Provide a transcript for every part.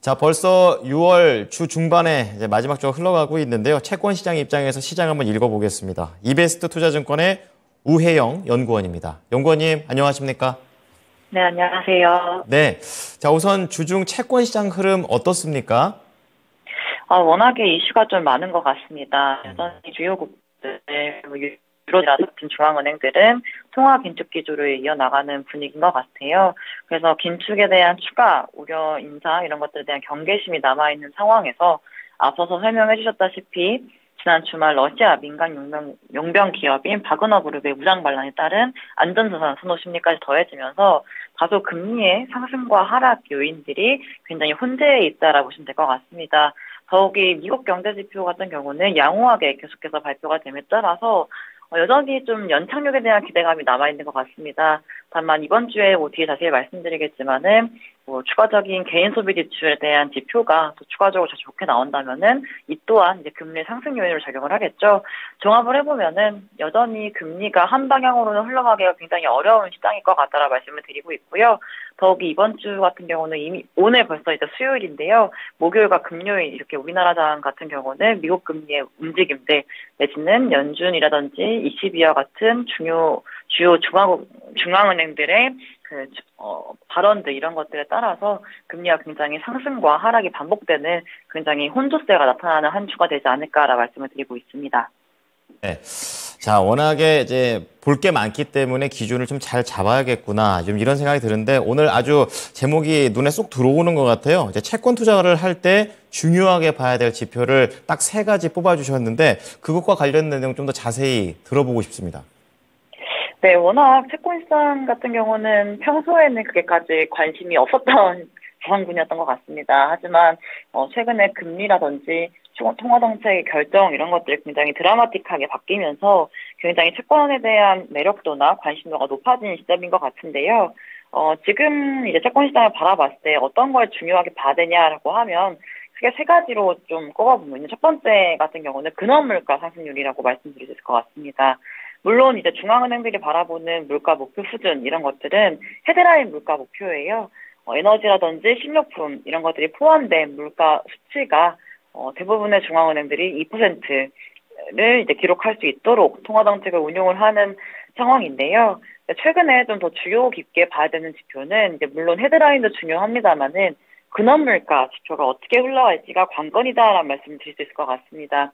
자, 벌써 6월 주 중반에 이제 마지막 주가 흘러가고 있는데요. 채권 시장 입장에서 시장 한번 읽어보겠습니다. 이베스트 투자증권의 우혜영 연구원입니다. 연구원님, 안녕하십니까? 네, 안녕하세요. 네. 자, 우선 주중 채권 시장 흐름 어떻습니까? 워낙에 이슈가 좀 많은 것 같습니다. 여전히 주요국들, 유로나 같은 중앙은행들은 통화 긴축 기조를 이어나가는 분위기인 것 같아요. 그래서 긴축에 대한 추가 우려 인상 이런 것들에 대한 경계심이 남아있는 상황에서 앞서서 설명해 주셨다시피 지난 주말 러시아 민간 용병 기업인 바그너 그룹의 무장 반란에 따른 안전자산 선호 심리까지 더해지면서 다소 금리의 상승과 하락 요인들이 굉장히 혼재해 있다라고 보시면 될 것 같습니다. 더욱이 미국 경제 지표 같은 경우는 양호하게 계속해서 발표가 됨에 따라서 여전히 좀 연착륙에 대한 기대감이 남아있는 것 같습니다. 다만 이번 주에 뒤에 자세히 말씀드리겠지만은 추가적인 개인 소비 지출에 대한 지표가 또 추가적으로 좋게 나온다면은 이 또한 이제 금리 상승 요인으로 작용을 하겠죠. 종합을 해보면은 여전히 금리가 한 방향으로는 흘러가기가 굉장히 어려운 시장일 것 같다라 말씀을 드리고 있고요. 더욱이 이번 주 같은 경우는 이미 오늘 벌써 이제 수요일인데요. 목요일과 금요일 이렇게 우리나라장 같은 경우는 미국 금리의 움직임들 내지는 연준이라든지 ECB와 같은 주요 중앙은행들의 발언들 이런 것들에 따라서 금리가 굉장히 상승과 하락이 반복되는 굉장히 혼조세가 나타나는 한 주가 되지 않을까라 말씀을 드리고 있습니다. 네. 자, 워낙에 이제 볼 게 많기 때문에 기준을 좀 잘 잡아야겠구나. 좀 이런 생각이 드는데 오늘 아주 제목이 눈에 쏙 들어오는 것 같아요. 이제 채권 투자를 할 때 중요하게 봐야 될 지표를 딱 3가지 뽑아주셨는데 그것과 관련된 내용 좀 더 자세히 들어보고 싶습니다. 네, 워낙 채권 시장 같은 경우는 평소에는 그게까지 관심이 없었던 자산군이었던 것 같습니다. 하지만 최근에 금리라든지 통화정책의 결정 이런 것들이 굉장히 드라마틱하게 바뀌면서 굉장히 채권에 대한 매력도나 관심도가 높아진 시점인 것 같은데요. 지금 이제 채권 시장을 바라봤을 때 어떤 걸 중요하게 봐야 되냐라고 하면 크게 3가지로 좀 꼽아보면 첫 번째 같은 경우는 근원물가 상승률이라고 말씀드릴 수 있을 것 같습니다. 물론 이제 중앙은행들이 바라보는 물가 목표 수준 이런 것들은 헤드라인 물가 목표예요. 에너지라든지 식료품 이런 것들이 포함된 물가 수치가 대부분의 중앙은행들이 2%를 이제 기록할 수 있도록 통화 정책을 운용을 하는 상황인데요. 최근에 좀 더 주요 깊게 봐야 되는 지표는 이제 물론 헤드라인도 중요합니다만은 근원 물가 지표가 어떻게 흘러갈지가 관건이다라는 말씀을 드릴 수 있을 것 같습니다.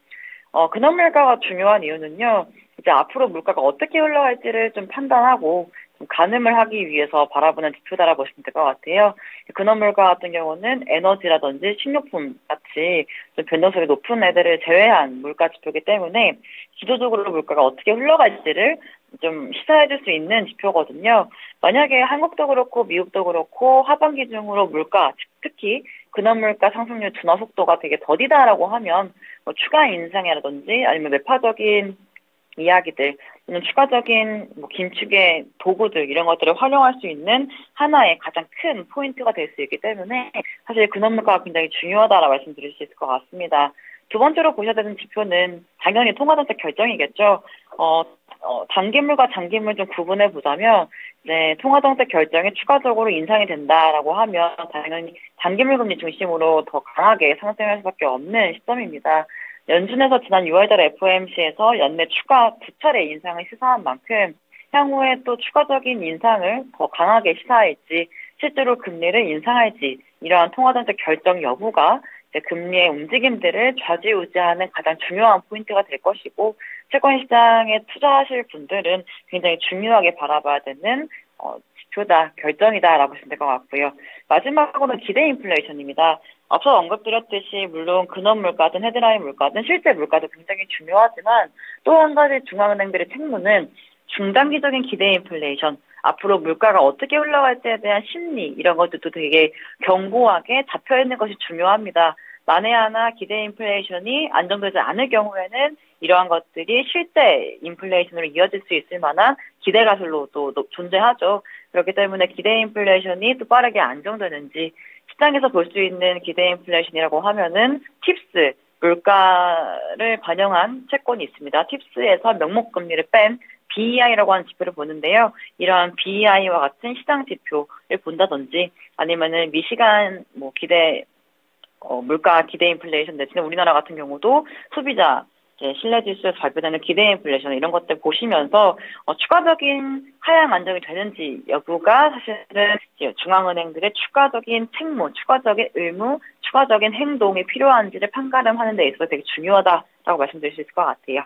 근원 물가가 중요한 이유는요. 이제 앞으로 물가가 어떻게 흘러갈지를 좀 판단하고 좀 가늠을 하기 위해서 바라보는 지표다라 보시면 될 것 같아요. 근원 물가 같은 경우는 에너지라든지 식료품 같이 좀 변동성이 높은 애들을 제외한 물가 지표이기 때문에 기초적으로 물가가 어떻게 흘러갈지를 좀 시사해 줄 수 있는 지표거든요. 만약에 한국도 그렇고 미국도 그렇고 하반기 중으로 물가, 특히 근원 물가 상승률 둔화 속도가 되게 더디다라고 하면 추가 인상이라든지 아니면 매파적인 이야기들 또는 추가적인 긴축의 도구들 이런 것들을 활용할 수 있는 하나의 가장 큰 포인트가 될 수 있기 때문에 사실 근원 물가가 굉장히 중요하다라고 말씀드릴 수 있을 것 같습니다. 두 번째로 보셔야 되는 지표는 당연히 통화정책 결정이겠죠. 단기물과 장기물 좀 구분해 보자면, 네, 통화정책 결정이 추가적으로 인상이 된다라고 하면 당연히 단기물 금리 중심으로 더 강하게 상승할 수밖에 없는 시점입니다. 연준에서 지난 6월달 FOMC에서 연내 추가 2차례 인상을 시사한 만큼 향후에 또 추가적인 인상을 더 강하게 시사할지 실제로 금리를 인상할지 이러한 통화정책 결정 여부가 금리의 움직임들을 좌지우지하는 가장 중요한 포인트가 될 것이고 채권 시장에 투자하실 분들은 굉장히 중요하게 바라봐야 되는 지표다, 결정이다라고 보시면 될 것 같고요. 마지막으로는 기대 인플레이션입니다. 앞서 언급드렸듯이 물론 근원 물가든 헤드라인 물가든 실제 물가도 굉장히 중요하지만 또 한 가지 중앙은행들의 책무는 중장기적인 기대 인플레이션, 앞으로 물가가 어떻게 흘러갈지에 대한 심리 이런 것들도 되게 견고하게 잡혀있는 것이 중요합니다. 만에 하나 기대 인플레이션이 안정되지 않을 경우에는 이러한 것들이 실제 인플레이션으로 이어질 수 있을 만한 기대 가설로도 존재하죠. 그렇기 때문에 기대 인플레이션이 또 빠르게 안정되는지 시장에서 볼 수 있는 기대 인플레이션이라고 하면은 팁스 물가를 반영한 채권이 있습니다. 팁스에서 명목금리를 뺀 BEI라고 하는 지표를 보는데요. 이러한 BEI와 같은 시장 지표를 본다든지 아니면은 미시간 기대 물가 기대 인플레이션 내지는 우리나라 같은 경우도 소비자 신뢰지수에서 발표되는 기대 인플레이션 이런 것들 보시면서 추가적인 하향 안정이 되는지 여부가 사실은 중앙은행들의 추가적인 책무, 추가적인 의무, 추가적인 행동이 필요한지를 판가름하는 데 있어서 되게 중요하다라고 말씀드릴 수 있을 것 같아요.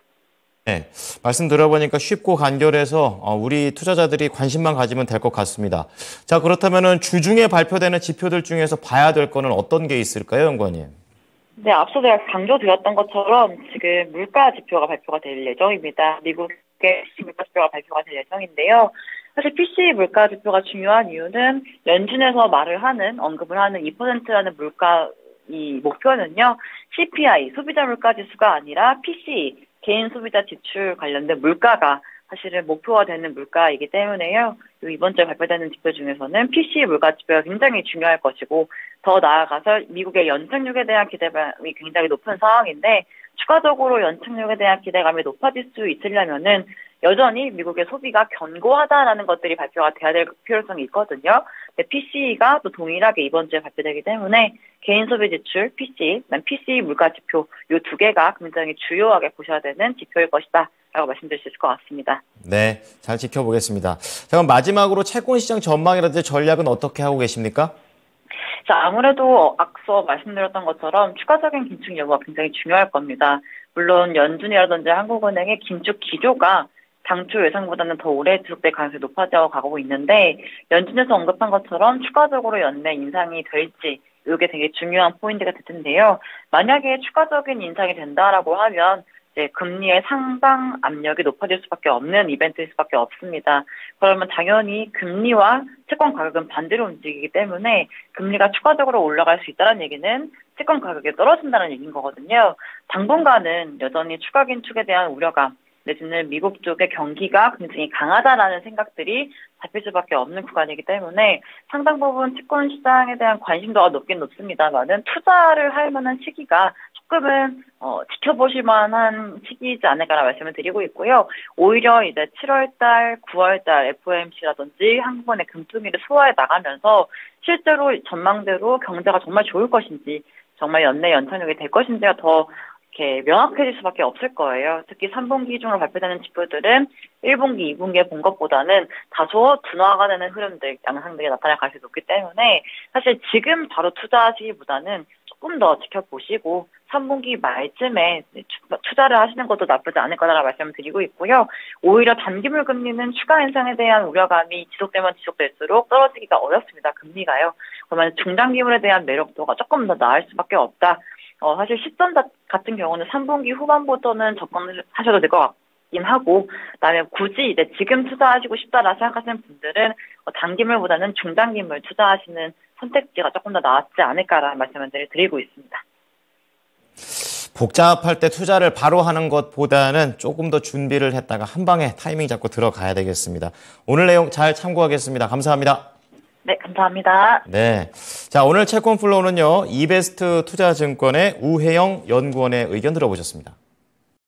네, 말씀 들어보니까 쉽고 간결해서 우리 투자자들이 관심만 가지면 될 것 같습니다. 자, 그렇다면은 주중에 발표되는 지표들 중에서 봐야 될 거는 어떤 게 있을까요, 연구원님? 네, 앞서 제가 강조드렸던 것처럼 지금 물가 지표가 발표가 될 예정입니다. 미국의 PC 물가 지표가 발표가 될 예정인데요. 사실 PC 물가 지표가 중요한 이유는 연준에서 언급을 하는 2%라는 물가 이 목표는요, CPI, 소비자 물가 지수가 아니라 PC, 개인 소비자 지출 관련된 물가가 사실은 목표가 되는 물가이기 때문에요. 이번 주에 발표되는 지표 중에서는 PC 물가 지표가 굉장히 중요할 것이고 더 나아가서 미국의 연착륙에 대한 기대감이 굉장히 높은 상황인데 추가적으로 연착륙에 대한 기대감이 높아질 수 있으려면은 여전히 미국의 소비가 견고하다라는 것들이 발표가 돼야 될 필요성이 있거든요. PCE가 또 동일하게 이번 주에 발표되기 때문에 개인 소비 지출, PC 물가 지표 이 두 개가 굉장히 주요하게 보셔야 되는 지표일 것이다 라고 말씀드릴 수 있을 것 같습니다. 네, 잘 지켜보겠습니다. 자, 그럼 마지막으로 채권 시장 전망이라든지 전략은 어떻게 하고 계십니까? 자, 아무래도 앞서 말씀드렸던 것처럼 추가적인 긴축 여부가 굉장히 중요할 겁니다. 물론 연준이라든지 한국은행의 긴축 기조가 당초 예상보다는 더 오래 지속될 가능성이 높아져 가고 있는데 연준에서 언급한 것처럼 추가적으로 연내 인상이 될지 이게 되게 중요한 포인트가 될 텐데요. 만약에 추가적인 인상이 된다라고 하면 금리의 상당 압력이 높아질 수밖에 없는 이벤트일 수밖에 없습니다. 그러면 당연히 금리와 채권 가격은 반대로 움직이기 때문에 금리가 추가적으로 올라갈 수 있다는 얘기는 채권 가격이 떨어진다는 얘기인 거거든요. 당분간은 여전히 추가 긴축에 대한 우려감 내지는 미국 쪽의 경기가 굉장히 강하다라는 생각들이 잡힐 수밖에 없는 구간이기 때문에 상당 부분 채권 시장에 대한 관심도가 높긴 높습니다만은 투자를 할 만한 시기가 조금은 지켜보실 만한 시기이지 않을까라는 말씀을 드리고 있고요. 오히려 이제 7월달, 9월달 FOMC라든지 한국은행 금통위를 소화해 나가면서 실제로 전망대로 경제가 정말 좋을 것인지 정말 연내 연착륙이 될 것인지가 더 이렇게 명확해질 수밖에 없을 거예요. 특히 3분기 기준으로 발표되는 지표들은 1분기, 2분기에 본 것보다는 다소 둔화가 되는 흐름들, 양상들이 나타날 가능성이 높기 때문에 사실 지금 바로 투자하시기보다는 조금 더 지켜보시고 3분기 말쯤에 투자를 하시는 것도 나쁘지 않을 거라고 말씀을 드리고 있고요. 오히려 단기물 금리는 추가 인상에 대한 우려감이 지속되면 지속될수록 떨어지기가 어렵습니다. 금리가요. 그러면 중장기물에 대한 매력도가 조금 더 나을 수밖에 없다. 사실 시점 같은 경우는 3분기 후반부터는 접근하셔도 될 것 같긴 하고, 그다음에 굳이 이제 지금 투자하시고 싶다라 생각하시는 분들은 단기물보다는 중장기물 투자하시는 선택지가 조금 더 낫지 않을까라는 말씀을 드리고 있습니다. 복잡할 때 투자를 바로 하는 것보다는 조금 더 준비를 했다가 한 방에 타이밍 잡고 들어가야 되겠습니다. 오늘 내용 잘 참고하겠습니다. 감사합니다. 네, 감사합니다. 네. 자, 오늘 채권 플로우는요, 이베스트 투자증권의 우혜영 연구원의 의견 들어보셨습니다.